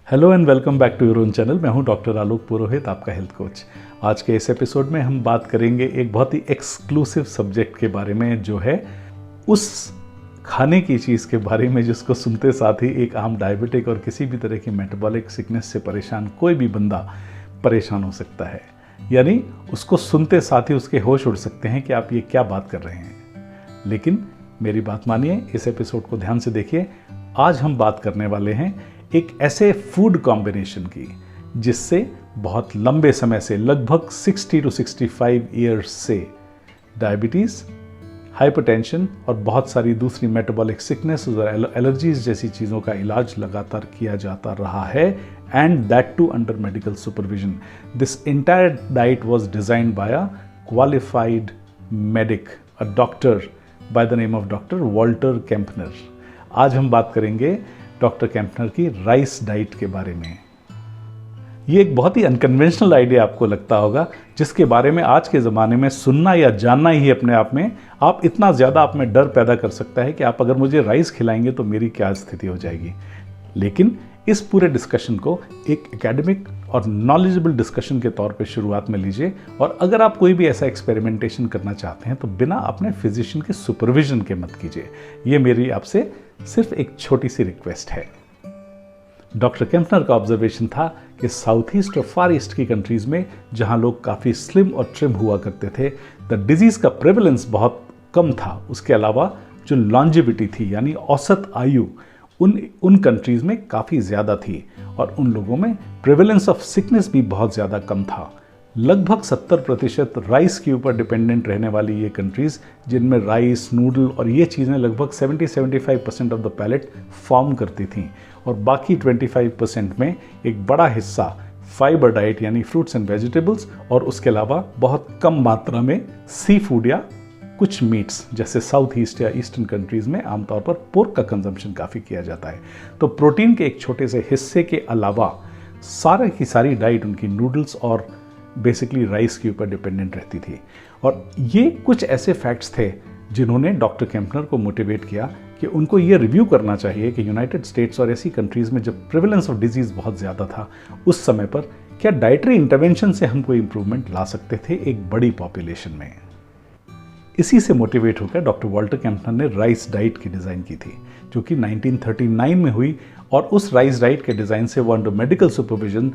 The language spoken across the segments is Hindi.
Hello and welcome back to your own channel. मैं हूं डॉक्टर आलोक पुरोहित, आपका हेल्थ कोच। आज के इस एपिसोड में हम बात करेंगे एक बहुत ही एक्सक्लूसिव सब्जेक्ट के बारे में, जो है उस खाने की चीज़ के बारे में जिसको सुनते साथ ही एक आम डायबिटिक और किसी भी तरह की मेटाबॉलिक सिकनेस से परेशान कोई भी बंदा परेशान हो सकता है। यानी उसको सुनते साथ ही उसके होश उड़ सकते हैं कि आप ये क्या बात कर रहे हैं। लेकिन मेरी बात मानिए, इस एपिसोड को ध्यान से देखिए। आज हम बात करने वाले हैं एक ऐसे फूड कॉम्बिनेशन की जिससे बहुत लंबे समय से, लगभग 60 to 65 ईयर्स से डायबिटीज़, हाइपरटेंशन और बहुत सारी दूसरी मेटाबॉलिक सिकनेस और एलर्जीज जैसी चीज़ों का इलाज लगातार किया जाता रहा है, and that too under medical supervision. This entire diet was designed by a qualified medic, a doctor by the name of doctor Walter Kempner. आज हम बात करेंगे डॉक्टर केम्पनर की राइस डाइट के बारे में। ये एक बहुत ही अनकन्वेंशनल आइडिया आपको लगता होगा, जिसके बारे में आज के ज़माने में सुनना या जानना ही अपने आप में आप इतना ज़्यादा आप में डर पैदा कर सकता है कि आप अगर मुझे राइस खिलाएंगे तो मेरी क्या स्थिति हो जाएगी। लेकिन इस पूरे डिस्कशन को एक एकेडमिक और नॉलेजेबल डिस्कशन के तौर पे शुरुआत में लीजिए, और अगर आप कोई भी ऐसा एक्सपेरिमेंटेशन करना चाहते हैं तो बिना अपने फिजिशियन के सुपरविजन के मत कीजिए। ये मेरी आपसे सिर्फ एक छोटी सी रिक्वेस्ट है। डॉक्टर केम्पनर का ऑब्जर्वेशन था कि साउथ ईस्ट और फार ईस्ट की कंट्रीज में, जहां लोग काफ़ी स्लिम और ट्रिम हुआ करते थे, द डिजीज़ का प्रेवलेंस बहुत कम था। उसके अलावा जो लॉन्जिविटी थी, यानी औसत आयु, उन कंट्रीज़ में काफ़ी ज़्यादा थी, और उन लोगों में प्रेवलेंस ऑफ सिकनेस भी बहुत ज़्यादा कम था। लगभग 70% राइस के ऊपर डिपेंडेंट रहने वाली ये कंट्रीज़, जिनमें राइस, नूडल और ये चीज़ें लगभग 70-75% ऑफ द पैलेट फॉर्म करती थीं, और बाकी 25% में एक बड़ा हिस्सा फाइबर डाइट यानी फ्रूट्स एंड वेजिटेबल्स, और उसके अलावा बहुत कम मात्रा में सी फूड या कुछ मीट्स, जैसे साउथ ईस्ट या ईस्टर्न कंट्रीज़ में आमतौर पर पोर्क का कंजम्पशन काफ़ी किया जाता है। तो प्रोटीन के एक छोटे से हिस्से के अलावा सारे की सारी डाइट उनकी नूडल्स और बेसिकली राइस के ऊपर डिपेंडेंट रहती थी। और ये कुछ ऐसे फैक्ट्स थे जिन्होंने डॉक्टर केम्पनर को मोटिवेट किया कि उनको ये रिव्यू करना चाहिए कि यूनाइटेड स्टेट्स और ऐसी कंट्रीज़ में जब प्रेवलेंस ऑफ डिजीज़ बहुत ज़्यादा था, उस समय पर क्या डाइटरी इंटरवेंशन से हम कोई इंप्रूवमेंट ला सकते थे एक बड़ी पॉपुलेशन में। इसी से मोटिवेट होकर डॉक्टर वॉल्टर केम्पनर ने राइस डाइट की डिज़ाइन की थी, जो कि 1939 में हुई, और उस राइस डाइट के डिज़ाइन से वो अंडर मेडिकल सुपरविजन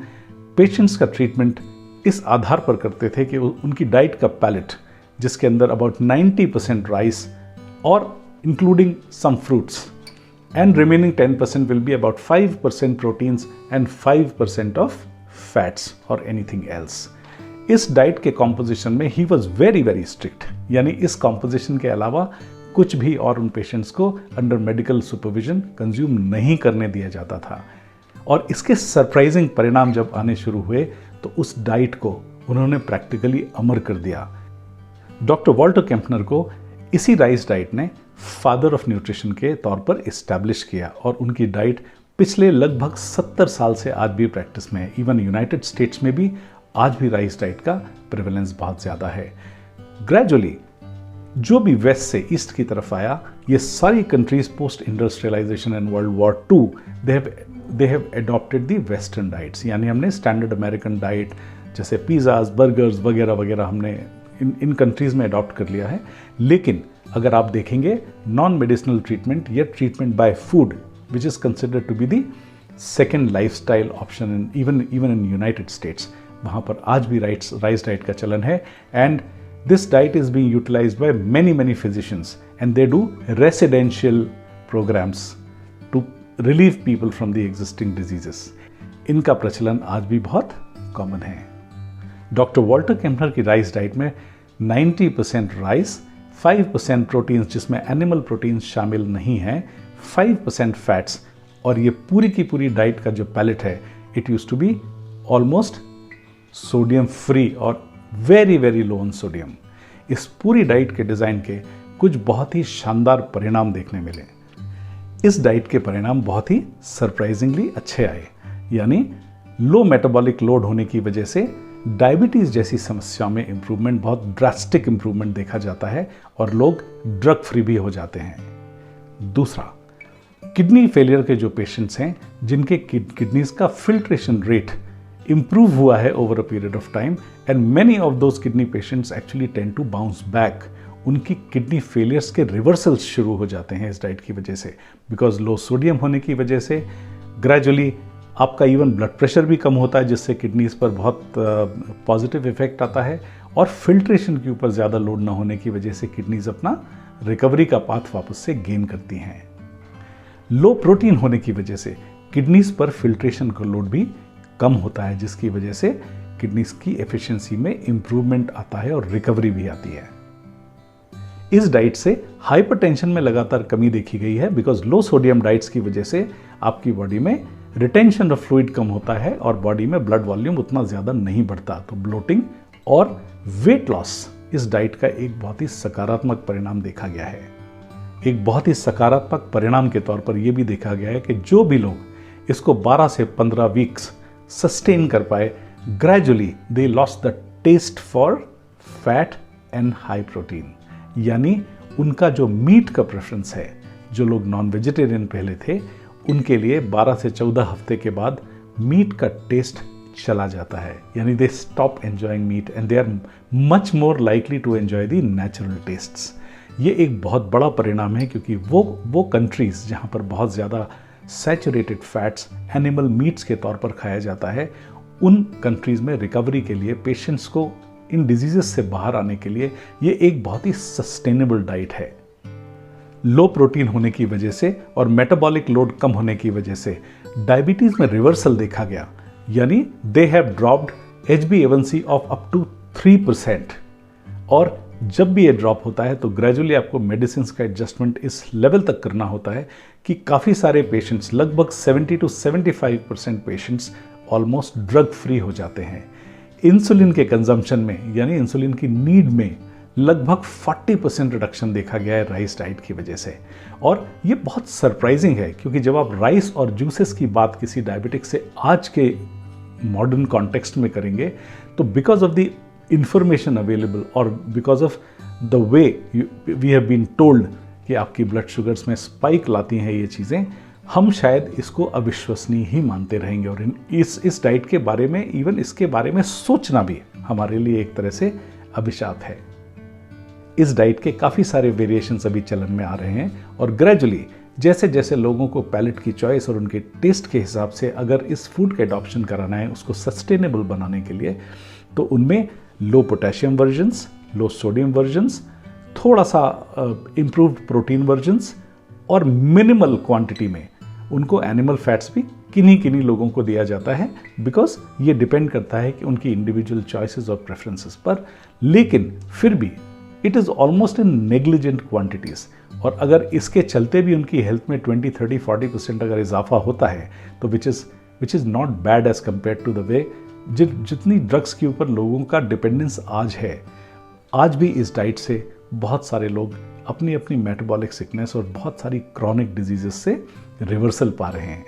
पेशेंट्स का ट्रीटमेंट इस आधार पर करते थे कि उनकी डाइट का पैलेट, जिसके अंदर अबाउट 90% राइस और including some fruits, and remaining 10% will be about 5% proteins and 5% of fats और एनीथिंग एल्स। इस डाइट के कॉम्पोजिशन में ही वॉज वेरी वेरी स्ट्रिक्ट, यानी इस कॉम्पोजिशन के अलावा कुछ भी और उन पेशेंट्स को अंडर मेडिकल सुपरविजन कंज्यूम नहीं करने दिया जाता था। और इसके सरप्राइजिंग परिणाम जब आने शुरू हुए तो उस डाइट को उन्होंने प्रैक्टिकली अमर कर दिया। डॉक्टर वॉल्टर केम्पनर को इसी राइस डाइट ने फादर ऑफ न्यूट्रिशन के तौर पर इस्टेब्लिश किया, और उनकी डाइट पिछले लगभग 70 साल से आज भी प्रैक्टिस में है। इवन यूनाइटेड स्टेट्स में भी आज भी राइस डाइट का प्रेवलेंस बहुत ज़्यादा है। ग्रेजुअली जो भी वेस्ट से ईस्ट की तरफ आया, ये सारी countries post industrialisation and world war II they have adopted the western diets. यानी हमने स्टैंडर्ड अमेरिकन डाइट जैसे पिज़्ज़ाज, बर्गर्स वगैरह वगैरह हमने इन कंट्रीज़ में अडॉप्ट कर लिया है। लेकिन अगर आप देखेंगे नॉन मेडिसिनल ट्रीटमेंट या treatment by food, which is considered to be the second lifestyle option even in United States, वहाँ पर आज भी राइस डाइट का चलन है। And this diet is being utilized by many physicians, and they do residential programs to relieve people from the existing diseases. इनका प्रचलन आज भी बहुत कॉमन है। डॉक्टर वॉल्टर केम्पनर की राइस डाइट में 90% राइस, 5% प्रोटीन्स जिसमें एनिमल प्रोटीन्स शामिल नहीं हैं, 5% फैट्स, और ये पूरी की पूरी डाइट का जो पैलेट है, it use to be almost sodium free और very very low on sodium. इस पूरी डाइट के डिज़ाइन के कुछ बहुत ही शानदार परिणाम देखने मिले। इस डाइट के परिणाम बहुत ही सरप्राइजिंगली अच्छे आए, यानी लो मेटाबॉलिक लोड होने की वजह से डायबिटीज़ जैसी समस्याओं में इम्प्रूवमेंट, बहुत ड्रास्टिक इम्प्रूवमेंट देखा जाता है, और लोग ड्रग फ्री भी हो जाते हैं। दूसरा, किडनी फेलियर के जो पेशेंट्स हैं जिनके किडनीज का फिल्ट्रेशन रेट improve हुआ है over a period of time and many of those kidney patients actually tend to bounce back. उनकी किडनी फेलियर्स के रिवर्सल्स शुरू हो जाते हैं इस डाइट की वजह से, बिकॉज लो सोडियम होने की वजह से ग्रेजुअली आपका इवन ब्लड प्रेशर भी कम होता है, जिससे किडनीज पर बहुत पॉजिटिव इफेक्ट आता है, और फिल्ट्रेशन के ऊपर ज़्यादा लोड ना होने की वजह से किडनीज अपना रिकवरी का पाथ वापस से गेन करती हैं। लो प्रोटीन होने की वजह से किडनीज पर फिल्ट्रेशन का लोड भी कम होता है, जिसकी वजह से किडनीज की एफिशिएंसी में इंप्रूवमेंट आता है और रिकवरी भी आती है। इस डाइट से हाइपरटेंशन में लगातार कमी देखी गई है, बिकॉज लो सोडियम डाइट्स की वजह से आपकी बॉडी में रिटेंशन ऑफ फ्लूइड कम होता है और बॉडी में ब्लड वॉल्यूम उतना ज़्यादा नहीं बढ़ता। तो ब्लोटिंग और वेट लॉस इस डाइट का एक बहुत ही सकारात्मक परिणाम देखा गया है। एक बहुत ही सकारात्मक परिणाम के तौर पर यह भी देखा गया है कि जो भी लोग इसको 12 से 15 वीक्स सस्टेन कर पाए, gradually they lost the taste for fat and high protein. यानी उनका जो मीट का प्रेफरेंस है, जो लोग नॉन वेजिटेरियन पहले थे, उनके लिए 12 से 14 हफ्ते के बाद मीट का टेस्ट चला जाता है। यानी they stop enjoying meat and they are much more likely to enjoy the natural tastes. ये एक बहुत बड़ा परिणाम है, क्योंकि वो कंट्रीज जहाँ पर बहुत ज़्यादा सैचुरेटेड फैट्स एनिमल मीट्स के तौर पर खाया जाता है, उन कंट्रीज में रिकवरी के लिए, पेशेंट्स को इन डिजीजेस से बाहर आने के लिए ये एक बहुत ही सस्टेनेबल डाइट है। लो प्रोटीन होने की वजह से और मेटाबॉलिक लोड कम होने की वजह से डायबिटीज में रिवर्सल देखा गया, यानी they have dropped HbA1c of up to 3%। और जब भी ये ड्रॉप होता है तो ग्रेजुअली आपको मेडिसिन का एडजस्टमेंट इस लेवल तक करना होता है कि काफ़ी सारे पेशेंट्स, लगभग 70 to 75% patients almost drug free हो जाते हैं। इंसुलिन के कंजम्पशन में, यानी इंसुलिन की नीड में लगभग 40% रिडक्शन देखा गया है राइस डाइट की वजह से। और ये बहुत सरप्राइजिंग है, क्योंकि जब आप राइस और जूसेस की बात किसी डायबिटिक से आज के मॉडर्न कॉन्टेक्स्ट में करेंगे, तो because of the information available और because of the way we have been told कि आपकी ब्लड शुगर्स में स्पाइक लाती हैं ये चीज़ें, हम शायद इसको अविश्वसनीय ही मानते रहेंगे। और इस डाइट के बारे में, इवन इसके बारे में सोचना भी हमारे लिए एक तरह से अभिशाप है। इस डाइट के काफ़ी सारे वेरिएशंस अभी चलन में आ रहे हैं, और ग्रेजुअली जैसे जैसे लोगों को पैलेट की चॉइस और उनके टेस्ट के हिसाब से अगर इस फूड का एडॉप्शन कराना है, उसको सस्टेनेबल बनाने के लिए, तो उनमें लो पोटेशियम वर्जन्स, लो सोडियम वर्जन्स, थोड़ा सा इम्प्रूव्ड प्रोटीन वर्जन्स और मिनिमल क्वांटिटी में उनको एनिमल फैट्स भी किन्हीं लोगों को दिया जाता है, बिकॉज ये डिपेंड करता है कि उनकी इंडिविजुअल चॉइसेस और प्रेफरेंसेस पर। लेकिन फिर भी it is almost in negligent quantities, और अगर इसके चलते भी उनकी हेल्थ में 20, 30, 40% अगर इजाफा होता है, तो which is not bad as compare to the way जितनी ड्रग्स के ऊपर लोगों का डिपेंडेंस आज है। आज भी इस डाइट से बहुत सारे लोग अपनी अपनी मेटाबॉलिक सिकनेस और बहुत सारी क्रॉनिक डिजीजेस से रिवर्सल पा रहे हैं।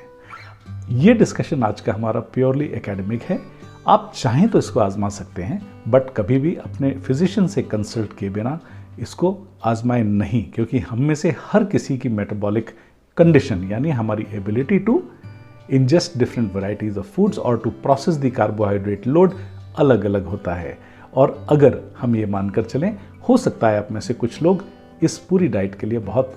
ये डिस्कशन आज का हमारा प्योरली एकेडमिक है। आप चाहें तो इसको आजमा सकते हैं, बट कभी भी अपने फिजिशियन से कंसल्ट किए बिना इसको आजमाएं नहीं, क्योंकि हम में से हर किसी की मेटाबॉलिक कंडीशन, यानी हमारी ability to ingest different varieties of foods और to process the carbohydrate load अलग अलग होता है। और अगर हम ये मानकर चलें, हो सकता है आप में से कुछ लोग इस पूरी डाइट के लिए बहुत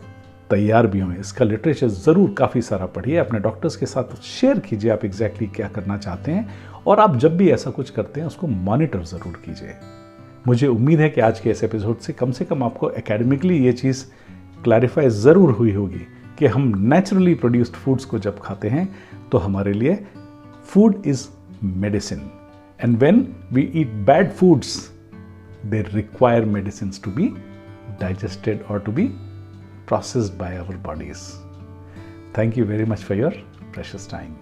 तैयार भी हों। इसका लिटरेचर ज़रूर काफ़ी सारा पढ़िए, अपने डॉक्टर्स के साथ शेयर कीजिए आप एग्जैक्टली क्या करना चाहते हैं, और आप जब भी ऐसा कुछ करते हैं उसको मॉनिटर ज़रूर कीजिए। मुझे उम्मीद है कि आज के इस एपिसोड से कम आपको एकेडमिकली ये चीज़ क्लैरिफाई ज़रूर हुई होगी कि हम नेचुरली प्रोड्यूस्ड फूड्स को जब खाते हैं तो हमारे लिए food is medicine, and when we eat bad foods they require medicines to be digested और to be processed by our bodies. Thank you very much for your precious time.